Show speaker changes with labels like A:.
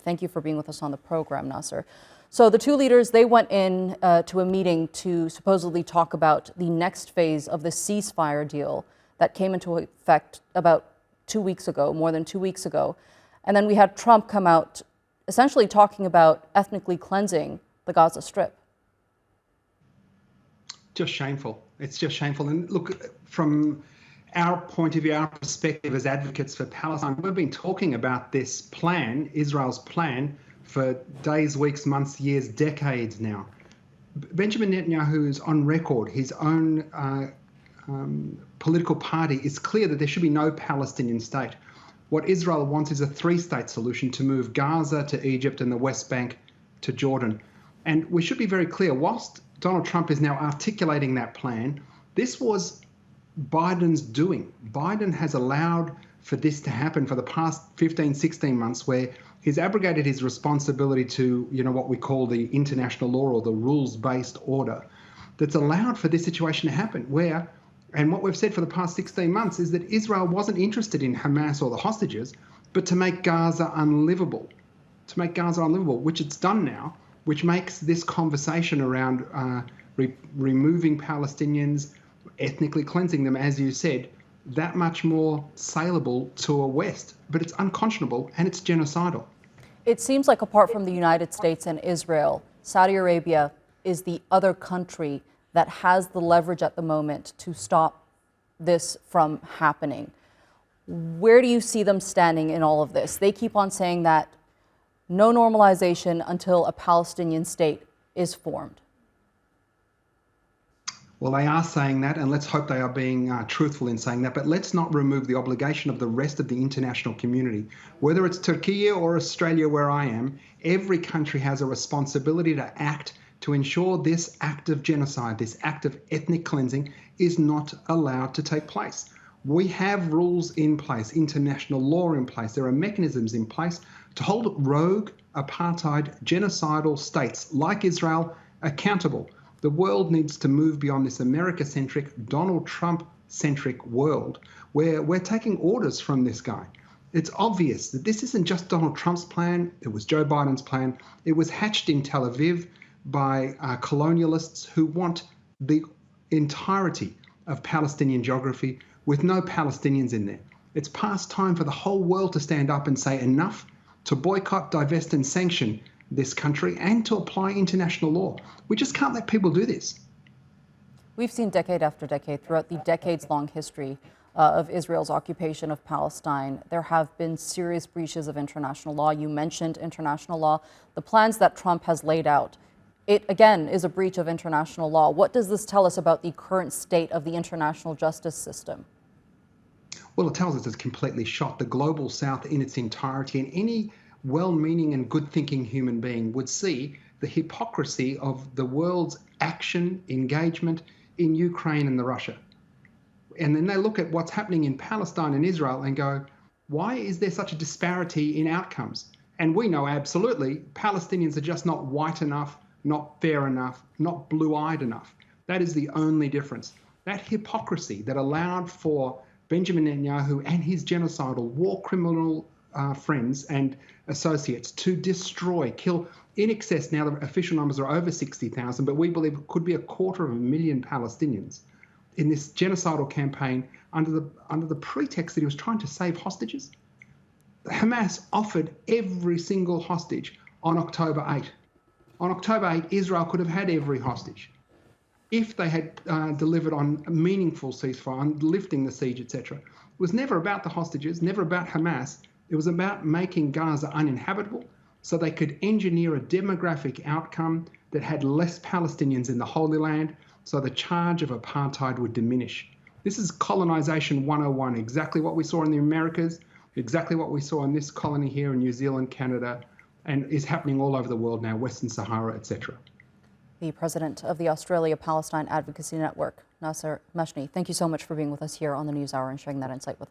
A: Thank you for being with us on the program, Nasser. So the two leaders, they went in to a meeting to supposedly talk about the next phase of the ceasefire deal that came into effect about 2 weeks ago, more than 2 weeks ago. And then we had Trump come out essentially talking about ethnically cleansing the Gaza Strip.
B: Just shameful. It's just shameful. And look, from our point of view, our perspective as advocates for Palestine, we've been talking about this plan, Israel's plan, for days, weeks, months, years, decades now. Benjamin Netanyahu is on record. His own political party is clear that there should be no Palestinian state. What Israel wants is a three-state solution to move Gaza to Egypt and the West Bank to Jordan. And we should be very clear, whilst Donald Trump is now articulating that plan, this was Biden's doing. Biden has allowed for this to happen for the past 15, 16 months, where he's abrogated his responsibility to, what we call the international law or the rules-based order that's allowed for this situation to happen, where, and what we've said for the past 16 months is that Israel wasn't interested in Hamas or the hostages, but to make Gaza unlivable, which it's done now, which makes this conversation around removing Palestinians, ethnically cleansing them, as you said, that much more saleable to a West. But it's unconscionable and it's genocidal.
A: It seems like apart from the United States and Israel, Saudi Arabia is the other country that has the leverage at the moment to stop this from happening. Where do you see them standing in all of this? They keep on saying that no normalization until a Palestinian state is formed.
B: Well, they are saying that, and let's hope they are being truthful in saying that, but let's not remove the obligation of the rest of the international community. Whether it's Turkey or Australia, where I am, every country has a responsibility to act to ensure this act of genocide, this act of ethnic cleansing, is not allowed to take place. We have rules in place, international law in place. There are mechanisms in place to hold rogue, apartheid, genocidal states like Israel accountable. The world needs to move beyond this America-centric, Donald Trump-centric world where we're taking orders from this guy. It's obvious that this isn't just Donald Trump's plan. It was Joe Biden's plan. It was hatched in Tel Aviv by colonialists who want the entirety of Palestinian geography with no Palestinians in there. It's past time for the whole world to stand up and say enough, to boycott, divest and sanction this country and to apply international law. We just can't let people do this.
A: We've seen decade after decade, throughout the decades-long history of Israel's occupation of Palestine, there have been serious breaches of international law. You mentioned international law. The plans that Trump has laid out, it again is a breach of international law. What does this tell us about the current state of the international justice system?
B: Well, it tells us it's completely shot. The global south in its entirety, and any well-meaning and good-thinking human being would see the hypocrisy of the world's action, engagement in Ukraine and Russia. And then they look at what's happening in Palestine and Israel and go, why is there such a disparity in outcomes? And we know absolutely Palestinians are just not white enough, not fair enough, not blue-eyed enough. That is the only difference. That hypocrisy that allowed for Benjamin Netanyahu and his genocidal war criminal friends and associates to destroy, kill in excess, now the official numbers are over 60,000, but we believe it could be 250,000 Palestinians in this genocidal campaign under the pretext that he was trying to save hostages. Hamas offered every single hostage on October 8. On October 8, Israel could have had every hostage if they had delivered on a meaningful ceasefire, on lifting the siege, etc. It was never about the hostages, never about Hamas. It was about making Gaza uninhabitable so they could engineer a demographic outcome that had less Palestinians in the Holy Land, so the charge of apartheid would diminish. This is colonization 101, exactly what we saw in the Americas, exactly what we saw in this colony here in New Zealand, Canada, and is happening all over the world now, Western Sahara, etc.
A: The president of the Australia Palestine Advocacy Network, Nasser Mashni, thank you so much for being with us here on the NewsHour and sharing that insight with us.